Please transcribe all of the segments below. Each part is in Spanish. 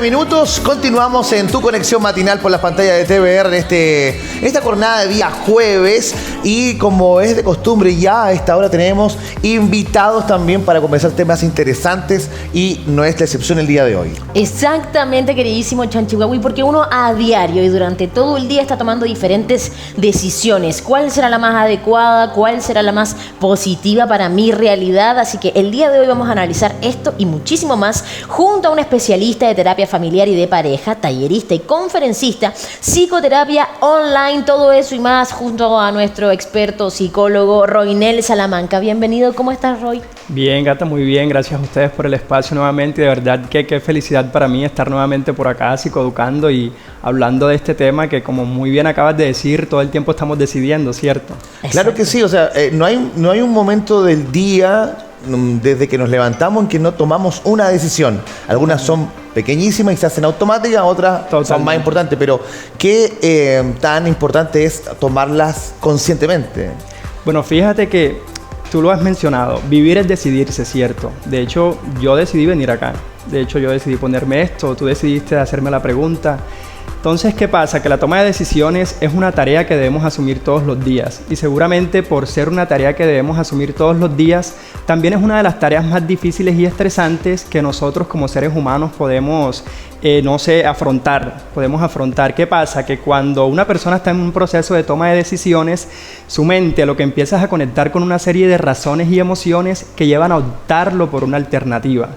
Minutos, continuamos en tu conexión matinal por las pantallas de TVR en esta jornada de día jueves, y como es de costumbre ya a esta hora tenemos invitados también para conversar temas interesantes, y no es la excepción el día de hoy. Exactamente, queridísimo Chanchihuahui, porque uno a diario y durante todo el día está tomando diferentes decisiones. ¿Cuál será la más adecuada? ¿Cuál será la más positiva para mi realidad? Así que el día de hoy vamos a analizar esto y muchísimo más junto a un especialista de terapia familiar y de pareja, tallerista y conferencista, psicoterapia online, todo eso y más junto a nuestro experto psicólogo Roynel Salamanca. Bienvenido, ¿cómo estás, Roy? Bien, Gata, muy bien, gracias a ustedes por el espacio nuevamente, y de verdad que qué felicidad para mí estar nuevamente por acá psicoeducando y hablando de este tema que, como muy bien acabas de decir, todo el tiempo estamos decidiendo, ¿cierto? Exacto. Claro que sí, o sea, no hay un momento del día desde que nos levantamos en que no tomamos una decisión. Algunas son pequeñísimas y se hacen automáticas, otras son más importantes, pero ¿qué tan importante es tomarlas conscientemente? Bueno, fíjate que tú lo has mencionado, vivir es decidirse, ¿cierto? De hecho, yo decidí venir acá, de hecho yo decidí ponerme esto, tú decidiste hacerme la pregunta. Entonces, ¿qué pasa? Que la toma de decisiones es una tarea que debemos asumir todos los días, y seguramente por ser una tarea que debemos asumir todos los días, también es una de las tareas más difíciles y estresantes que nosotros como seres humanos podemos, afrontar. ¿Qué pasa? Que cuando una persona está en un proceso de toma de decisiones, su mente lo que empieza es a conectar con una serie de razones y emociones que llevan a optarlo por una alternativa.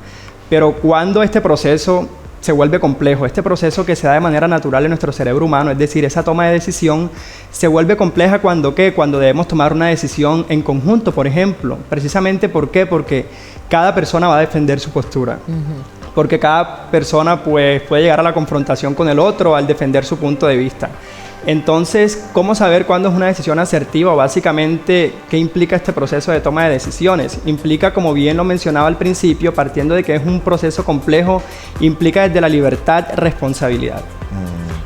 Pero cuando este proceso se vuelve complejo, este proceso que se da de manera natural en nuestro cerebro humano, es decir, esa toma de decisión se vuelve compleja cuando debemos tomar una decisión en conjunto, por ejemplo. Precisamente, ¿por qué? Porque cada persona va a defender su postura. Porque cada persona puede llegar a la confrontación con el otro al defender su punto de vista. Entonces, ¿cómo saber cuándo es una decisión asertiva? Básicamente, ¿qué implica este proceso de toma de decisiones? Implica, como bien lo mencionaba al principio, partiendo de que es un proceso complejo, implica desde la libertad, responsabilidad.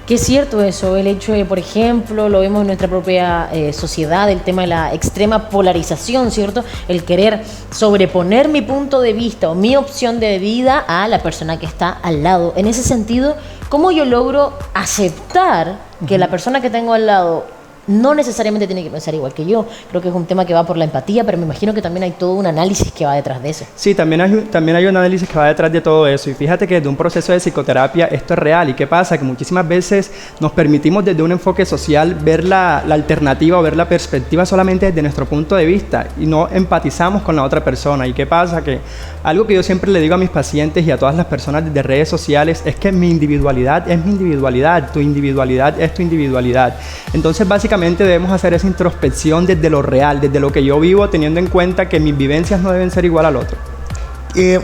Que es cierto eso, el hecho de, por ejemplo, lo vemos en nuestra propia sociedad, el tema de la extrema polarización, ¿cierto? El querer sobreponer mi punto de vista o mi opción de vida a la persona que está al lado. En ese sentido, ¿cómo yo logro aceptar que la persona que tengo al lado no necesariamente tiene que pensar igual que yo? Creo que es un tema que va por la empatía, pero me imagino que también hay todo un análisis que va detrás de eso. Sí, también hay un análisis que va detrás de todo eso, y fíjate que desde un proceso de psicoterapia esto es real. ¿Y qué pasa? Que muchísimas veces nos permitimos desde un enfoque social ver la alternativa o ver la perspectiva solamente desde nuestro punto de vista y no empatizamos con la otra persona. ¿Y qué pasa? Que algo que yo siempre le digo a mis pacientes y a todas las personas desde redes sociales es que mi individualidad es mi individualidad, tu individualidad es tu individualidad. Entonces, básicamente debemos hacer esa introspección desde lo real, desde lo que yo vivo, teniendo en cuenta que mis vivencias no deben ser igual al otro.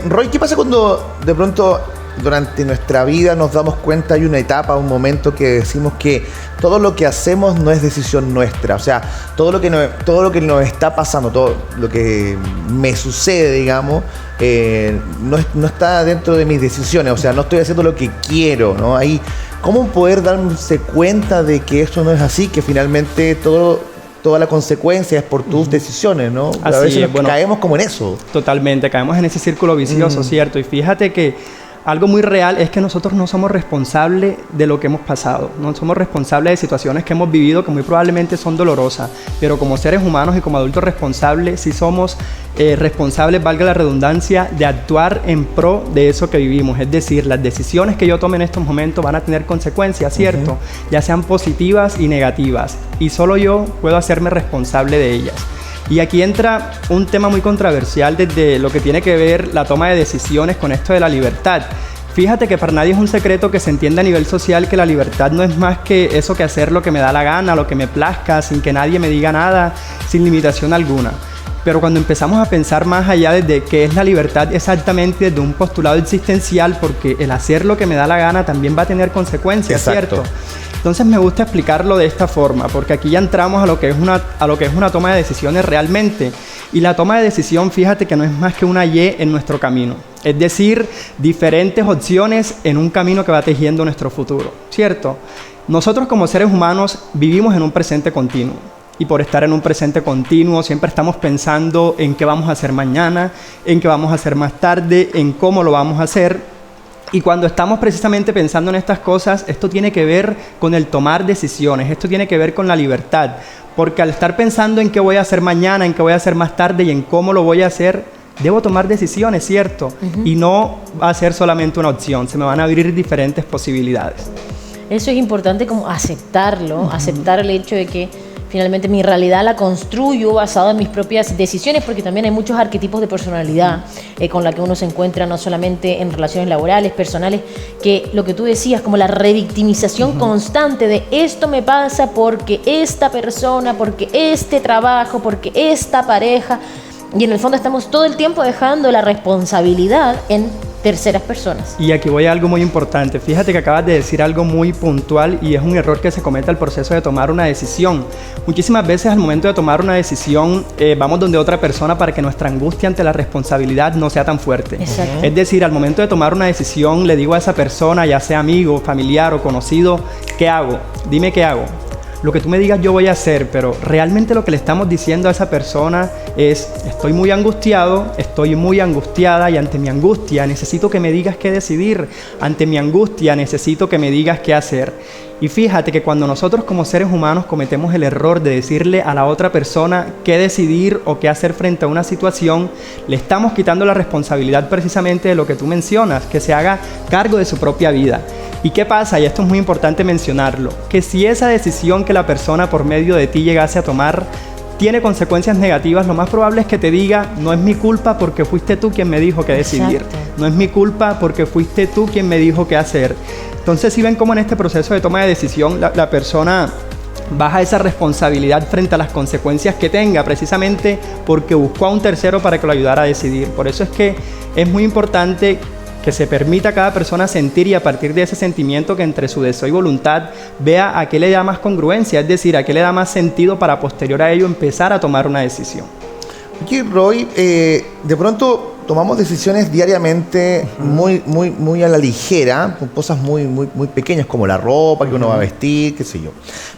Roy, ¿qué pasa cuando de pronto durante nuestra vida nos damos cuenta, hay una etapa, un momento que decimos que todo lo que hacemos no es decisión nuestra? O sea, todo lo que nos está pasando, todo lo que me sucede, digamos, no está dentro de mis decisiones. O sea, no estoy haciendo lo que quiero, ¿no? Ahí, ¿cómo poder darse cuenta de que eso no es así? Que finalmente toda la consecuencia es por tus decisiones, ¿no? A veces caemos como en eso. Totalmente, caemos en ese círculo vicioso, ¿cierto? Y fíjate que algo muy real es que nosotros no somos responsables de lo que hemos pasado, no somos responsables de situaciones que hemos vivido que muy probablemente son dolorosas, pero como seres humanos y como adultos responsables, sí somos responsables, valga la redundancia, de actuar en pro de eso que vivimos. Es decir, las decisiones que yo tome en estos momentos van a tener consecuencias, ¿cierto? Ya sean positivas y negativas, y solo yo puedo hacerme responsable de ellas. Y aquí entra un tema muy controversial desde lo que tiene que ver la toma de decisiones con esto de la libertad. Fíjate que para nadie es un secreto que se entienda a nivel social que la libertad no es más que eso, que hacer lo que me da la gana, lo que me plazca, sin que nadie me diga nada, sin limitación alguna. Pero cuando empezamos a pensar más allá desde qué es la libertad exactamente desde un postulado existencial, porque el hacer lo que me da la gana también va a tener consecuencias, ¿cierto? Entonces me gusta explicarlo de esta forma, porque aquí ya entramos a lo que es una toma de decisiones realmente. Y la toma de decisión, fíjate que no es más que una Y en nuestro camino. Es decir, diferentes opciones en un camino que va tejiendo nuestro futuro, ¿cierto? Nosotros como seres humanos vivimos en un presente continuo. Y por estar en un presente continuo, siempre estamos pensando en qué vamos a hacer mañana, en qué vamos a hacer más tarde, en cómo lo vamos a hacer. Y cuando estamos precisamente pensando en estas cosas, esto tiene que ver con el tomar decisiones, esto tiene que ver con la libertad. Porque al estar pensando en qué voy a hacer mañana, en qué voy a hacer más tarde y en cómo lo voy a hacer, debo tomar decisiones, ¿cierto? Y no va a ser solamente una opción, se me van a abrir diferentes posibilidades. Eso es importante, como aceptarlo, aceptar el hecho de que finalmente mi realidad la construyo basada en mis propias decisiones, porque también hay muchos arquetipos de personalidad con la que uno se encuentra, no solamente en relaciones laborales, personales, que lo que tú decías, como la revictimización constante de esto me pasa porque esta persona, porque este trabajo, porque esta pareja, y en el fondo estamos todo el tiempo dejando la responsabilidad en terceras personas. Y aquí voy a algo muy importante. Fíjate que acabas de decir algo muy puntual y es un error que se comete al proceso de tomar una decisión. Muchísimas veces al momento de tomar una decisión vamos donde otra persona para que nuestra angustia ante la responsabilidad no sea tan fuerte. Exacto. Es decir, al momento de tomar una decisión le digo a esa persona, ya sea amigo, familiar o conocido, ¿qué hago? Dime qué hago. Lo que tú me digas yo voy a hacer, pero realmente lo que le estamos diciendo a esa persona es: estoy muy angustiado, estoy muy angustiada y ante mi angustia necesito que me digas qué decidir, ante mi angustia necesito que me digas qué hacer. Y fíjate que cuando nosotros como seres humanos cometemos el error de decirle a la otra persona qué decidir o qué hacer frente a una situación, le estamos quitando la responsabilidad precisamente de lo que tú mencionas, que se haga cargo de su propia vida. ¿Y qué pasa? Y esto es muy importante mencionarlo, que si esa decisión que la persona por medio de ti llegase a tomar tiene consecuencias negativas, lo más probable es que te diga: no es mi culpa porque fuiste tú quien me dijo qué decidir. Exacto. No es mi culpa porque fuiste tú quien me dijo qué hacer. Entonces, si ven cómo en este proceso de toma de decisión la persona baja esa responsabilidad frente a las consecuencias que tenga, precisamente porque buscó a un tercero para que lo ayudara a decidir. Por eso es que es muy importante que se permita a cada persona sentir, y a partir de ese sentimiento que entre su deseo y voluntad vea a qué le da más congruencia, es decir, a qué le da más sentido para posterior a ello empezar a tomar una decisión. Aquí, Roy, de pronto tomamos decisiones diariamente muy a la ligera, con cosas muy pequeñas como la ropa que uno va a vestir, qué sé yo.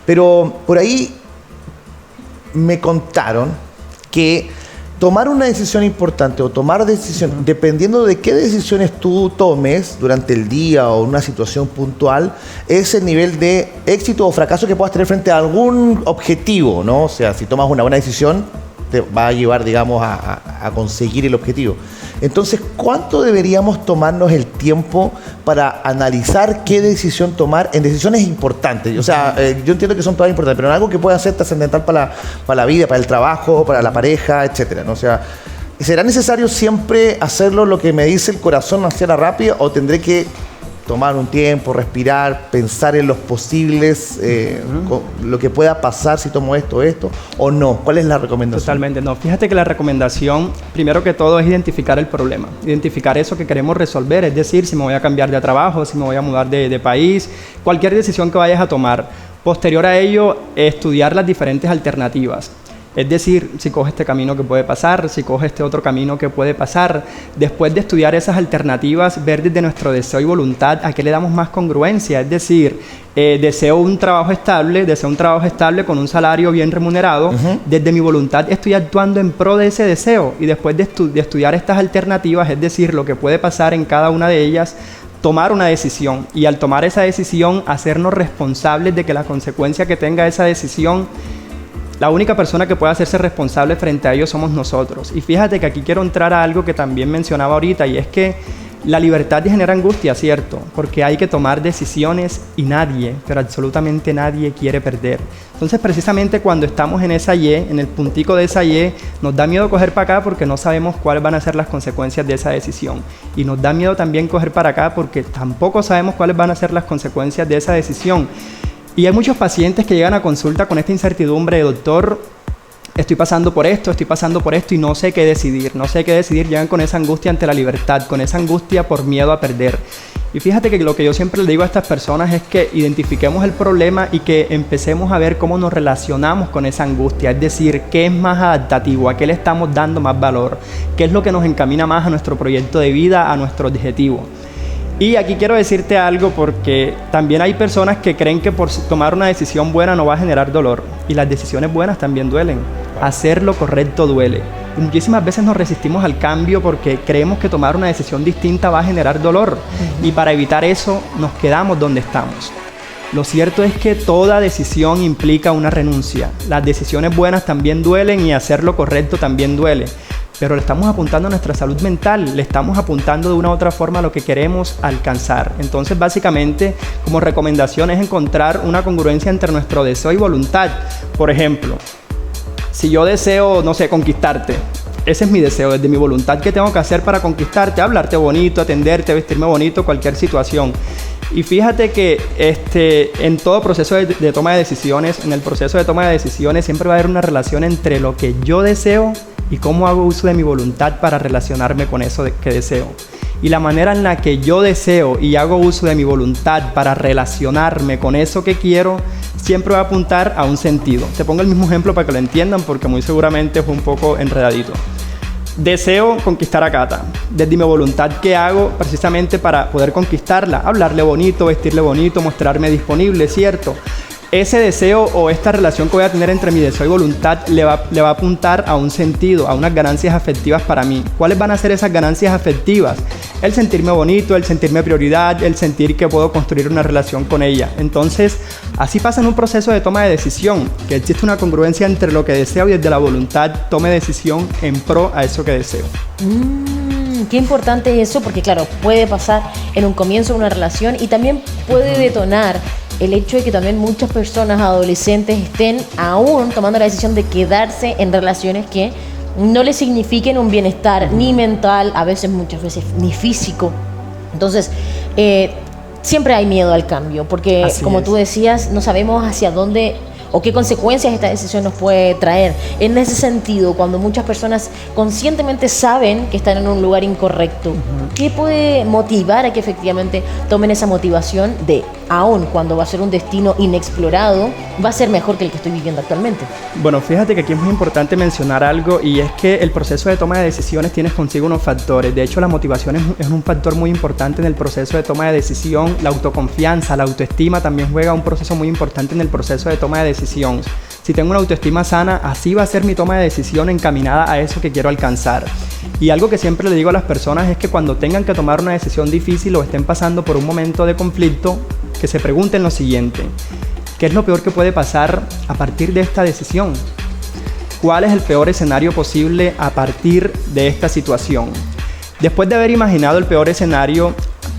Pero por ahí me contaron que tomar una decisión importante o tomar decisión, dependiendo de qué decisiones tú tomes durante el día o una situación puntual, es el nivel de éxito o fracaso que puedas tener frente a algún objetivo, ¿no? O sea, si tomas una buena decisión, te va a llevar, digamos, a conseguir el objetivo. Entonces, ¿cuánto deberíamos tomarnos el tiempo para analizar qué decisión tomar en decisiones importantes? O sea, yo entiendo que son todas importantes, pero en algo que pueda ser trascendental para la vida, para el trabajo, para la pareja, etcétera, ¿no? O sea, ¿será necesario siempre hacerlo lo que me dice el corazón hacia la rápida, o tendré que tomar un tiempo, respirar, pensar en los posibles, lo que pueda pasar si tomo esto o no? ¿Cuál es la recomendación? Totalmente, no. Fíjate que la recomendación, primero que todo, es identificar el problema, identificar eso que queremos resolver, es decir, si me voy a cambiar de trabajo, si me voy a mudar de país, cualquier decisión que vayas a tomar. Posterior a ello, estudiar las diferentes alternativas. Es decir, si coge este camino que puede pasar, si coge este otro camino que puede pasar. Después de estudiar esas alternativas, ver desde nuestro deseo y voluntad a qué le damos más congruencia. Es decir, deseo un trabajo estable con un salario bien remunerado. Desde mi voluntad estoy actuando en pro de ese deseo. Y después de estudiar estas alternativas, es decir, lo que puede pasar en cada una de ellas, tomar una decisión. Y al tomar esa decisión, hacernos responsables de que la consecuencia que tenga esa decisión, la única persona que puede hacerse responsable frente a ello somos nosotros. Y fíjate que aquí quiero entrar a algo que también mencionaba ahorita, y es que la libertad genera angustia, ¿cierto? Porque hay que tomar decisiones y nadie, pero absolutamente nadie quiere perder. Entonces, precisamente cuando estamos en esa Y, en el puntico de esa Y, nos da miedo coger para acá porque no sabemos cuáles van a ser las consecuencias de esa decisión. Y nos da miedo también coger para acá porque tampoco sabemos cuáles van a ser las consecuencias de esa decisión. Y hay muchos pacientes que llegan a consulta con esta incertidumbre de: doctor, estoy pasando por esto y no sé qué decidir, llegan con esa angustia ante la libertad, con esa angustia por miedo a perder. Y fíjate que lo que yo siempre le digo a estas personas es que identifiquemos el problema y que empecemos a ver cómo nos relacionamos con esa angustia, es decir, qué es más adaptativo, a qué le estamos dando más valor, qué es lo que nos encamina más a nuestro proyecto de vida, a nuestro objetivo. Y aquí quiero decirte algo, porque también hay personas que creen que por tomar una decisión buena no va a generar dolor. Y las decisiones buenas también duelen. Hacer lo correcto duele. Y muchísimas veces nos resistimos al cambio porque creemos que tomar una decisión distinta va a generar dolor. Y para evitar eso, nos quedamos donde estamos. Lo cierto es que toda decisión implica una renuncia. Las decisiones buenas también duelen y hacer lo correcto también duele. Pero le estamos apuntando a nuestra salud mental, le estamos apuntando de una u otra forma a lo que queremos alcanzar. Entonces, básicamente, como recomendación es encontrar una congruencia entre nuestro deseo y voluntad. Por ejemplo, si yo deseo, no sé, conquistarte, ese es mi deseo, desde mi voluntad, ¿qué tengo que hacer para conquistarte? Hablarte bonito, atenderte, vestirme bonito, cualquier situación. Y fíjate que en todo proceso de toma de decisiones, en el proceso de toma de decisiones siempre va a haber una relación entre lo que yo deseo y cómo hago uso de mi voluntad para relacionarme con eso que deseo. Y la manera en la que yo deseo y hago uso de mi voluntad para relacionarme con eso que quiero, siempre va a apuntar a un sentido. Te pongo el mismo ejemplo para que lo entiendan, porque muy seguramente fue un poco enredadito. Deseo conquistar a Cata. Desde mi voluntad, ¿qué hago precisamente para poder conquistarla? Hablarle bonito, vestirle bonito, mostrarme disponible, ¿cierto? Ese deseo o esta relación que voy a tener entre mi deseo y voluntad le va a apuntar a un sentido, a unas ganancias afectivas para mí. ¿Cuáles van a ser esas ganancias afectivas? El sentirme bonito, el sentirme prioridad, el sentir que puedo construir una relación con ella. Entonces, así pasa en un proceso de toma de decisión, que existe una congruencia entre lo que deseo y desde la voluntad tome decisión en pro a eso que deseo. Qué importante es eso, porque claro, puede pasar en un comienzo de una relación y también puede detonar el hecho de que también muchas personas adolescentes estén aún tomando la decisión de quedarse en relaciones que no les signifiquen un bienestar ni mental, muchas veces ni físico. Entonces, siempre hay miedo al cambio, porque como tú decías, no sabemos hacia dónde o qué consecuencias esta decisión nos puede traer. En ese sentido, cuando muchas personas conscientemente saben que están en un lugar incorrecto, ¿qué puede motivar a que efectivamente tomen esa motivación de, aún cuando va a ser un destino inexplorado, va a ser mejor que el que estoy viviendo actualmente? Bueno, fíjate que aquí es muy importante mencionar algo, y es que el proceso de toma de decisiones tiene consigo unos factores. De hecho, la motivación es un factor muy importante en el proceso de toma de decisión. La autoconfianza, la autoestima también juega un proceso muy importante en el proceso de toma de decisión. Si tengo una autoestima sana, así va a ser mi toma de decisión encaminada a eso que quiero alcanzar. Y algo que siempre le digo a las personas es que cuando tengan que tomar una decisión difícil o estén pasando por un momento de conflicto, que se pregunten lo siguiente: ¿qué es lo peor que puede pasar a partir de esta decisión? ¿Cuál es el peor escenario posible a partir de esta situación? Después de haber imaginado el peor escenario,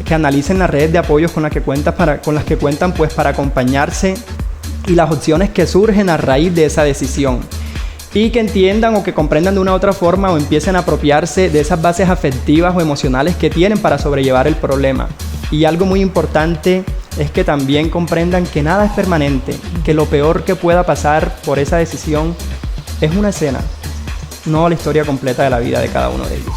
que analicen las redes de apoyo con las que cuentan pues para acompañarse y las opciones que surgen a raíz de esa decisión, y que entiendan o que comprendan de una u otra forma o empiecen a apropiarse de esas bases afectivas o emocionales que tienen para sobrellevar el problema. Y algo muy importante es que también comprendan que nada es permanente, que lo peor que pueda pasar por esa decisión es una escena, no la historia completa de la vida de cada uno de ellos.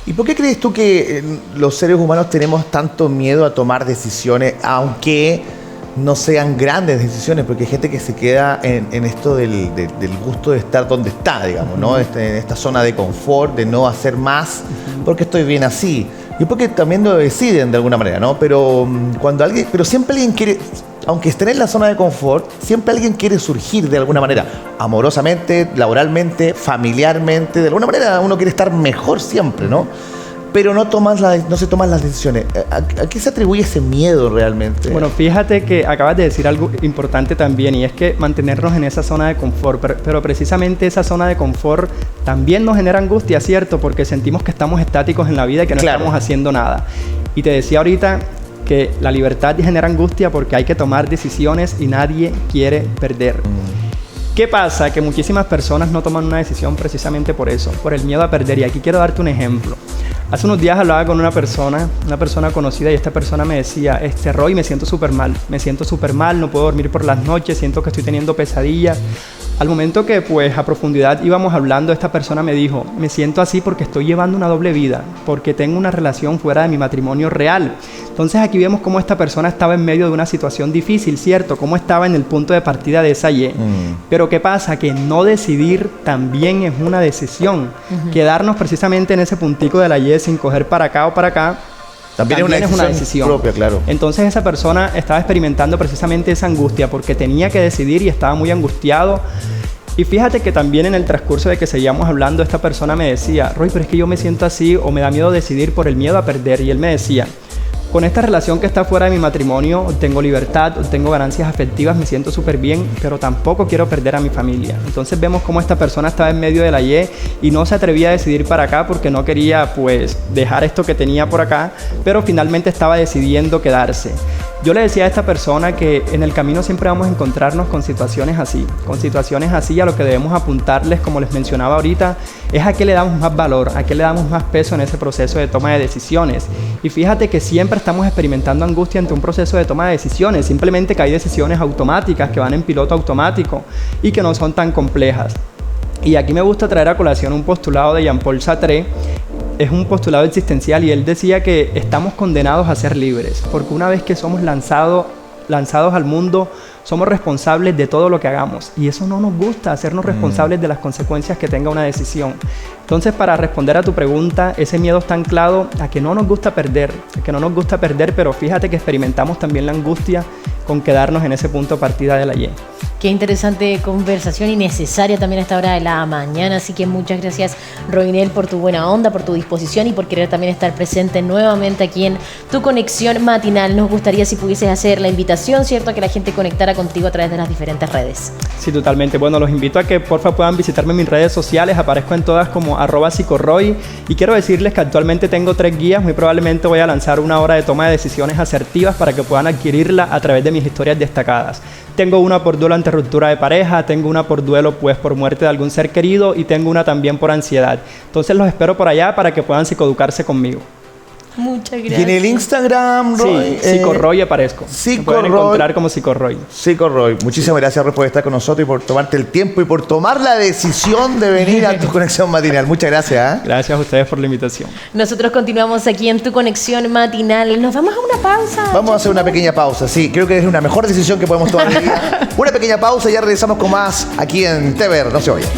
¿Y por qué crees tú que los seres humanos tenemos tanto miedo a tomar decisiones, aunque no sean grandes decisiones? Porque hay gente que se queda en esto del gusto de estar donde está, digamos, ¿no? En esta zona de confort, de no hacer más, porque estoy bien así. Y porque también lo deciden de alguna manera, ¿no? Pero siempre alguien quiere, aunque estén en la zona de confort, siempre alguien quiere surgir de alguna manera, amorosamente, laboralmente, familiarmente, de alguna manera uno quiere estar mejor siempre, ¿no? Pero no se toman las decisiones. ¿A qué se atribuye ese miedo realmente? Bueno, fíjate que acabas de decir algo importante también, y es que mantenernos en esa zona de confort, pero precisamente esa zona de confort también nos genera angustia, ¿cierto? Porque sentimos que estamos estáticos en la vida y que no estamos haciendo nada. Y te decía ahorita que la libertad genera angustia porque hay que tomar decisiones y nadie quiere perder. ¿Qué pasa? Que muchísimas personas no toman una decisión precisamente por eso, por el miedo a perder. Y aquí quiero darte un ejemplo. Hace unos días hablaba con una persona conocida, y esta persona me decía: Roy, me siento súper mal, no puedo dormir por las noches, siento que estoy teniendo pesadillas. Al momento que pues a profundidad íbamos hablando, esta persona me dijo: me siento así porque estoy llevando una doble vida, porque tengo una relación fuera de mi matrimonio real. Entonces aquí vemos cómo esta persona estaba en medio de una situación difícil, ¿cierto? Cómo estaba en el punto de partida de esa Y. Pero ¿qué pasa? Que no decidir también es una decisión. Quedarnos precisamente en ese puntico de la Y sin coger para acá o para acá también es una decisión propia, claro. Entonces esa persona estaba experimentando precisamente esa angustia porque tenía que decidir y estaba muy angustiado. Y fíjate que también en el transcurso de que seguíamos hablando, esta persona me decía, Roy, pero es que yo me siento así o me da miedo decidir por el miedo a perder. Y él me decía, con esta relación que está fuera de mi matrimonio, tengo libertad, tengo ganancias afectivas, me siento súper bien, pero tampoco quiero perder a mi familia. Entonces vemos cómo esta persona estaba en medio de la y no se atrevía a decidir para acá porque no quería pues dejar esto que tenía por acá, pero finalmente estaba decidiendo quedarse. Yo le decía a esta persona que en el camino siempre vamos a encontrarnos con situaciones así. A lo que debemos apuntarles, como les mencionaba ahorita, es a qué le damos más valor, a qué le damos más peso en ese proceso de toma de decisiones. Y fíjate que siempre estamos experimentando angustia ante un proceso de toma de decisiones, simplemente que hay decisiones automáticas que van en piloto automático y que no son tan complejas. Y aquí me gusta traer a colación un postulado de Jean-Paul Sartre. Es un postulado existencial y él decía que estamos condenados a ser libres, porque una vez que somos lanzados al mundo, somos responsables de todo lo que hagamos y eso no nos gusta, hacernos responsables de las consecuencias que tenga una decisión. Entonces, para responder a tu pregunta, ese miedo está anclado a que no nos gusta perder, pero fíjate que experimentamos también la angustia con quedarnos en ese punto partida de la Y. Qué interesante conversación y necesaria también a esta hora de la mañana. Así que muchas gracias, Roinel, por tu buena onda, por tu disposición y por querer también estar presente nuevamente aquí en Tu Conexión Matinal. Nos gustaría si pudieses hacer la invitación, ¿cierto?, a que la gente conectara contigo a través de las diferentes redes. Sí, totalmente. Bueno, los invito a que porfa puedan visitarme en mis redes sociales. Aparezco en todas como @psicoroy. Y quiero decirles que actualmente tengo 3 guías. Muy probablemente voy a lanzar una hora de toma de decisiones asertivas para que puedan adquirirla a través de mis historias destacadas. Tengo una por duelo ante ruptura de pareja, tengo una por duelo pues por muerte de algún ser querido y tengo una también por ansiedad. Entonces los espero por allá para que puedan psicoeducarse conmigo. Muchas gracias. Y en el Instagram, Roy, sí, Psicoroy aparezco. Me pueden encontrar como Psicoroy. Psicoroy. Muchísimas gracias, Roy, por estar con nosotros y por tomarte el tiempo y por tomar la decisión de venir a Tu Conexión Matinal. Muchas gracias. Gracias a ustedes por la invitación. Nosotros continuamos aquí en Tu Conexión Matinal. Nos vamos a una pausa. Vamos a hacer una pequeña pausa, sí. Creo que es una mejor decisión que podemos tomar hoy día. Una pequeña pausa y ya regresamos con más aquí en TVR. No se vayan.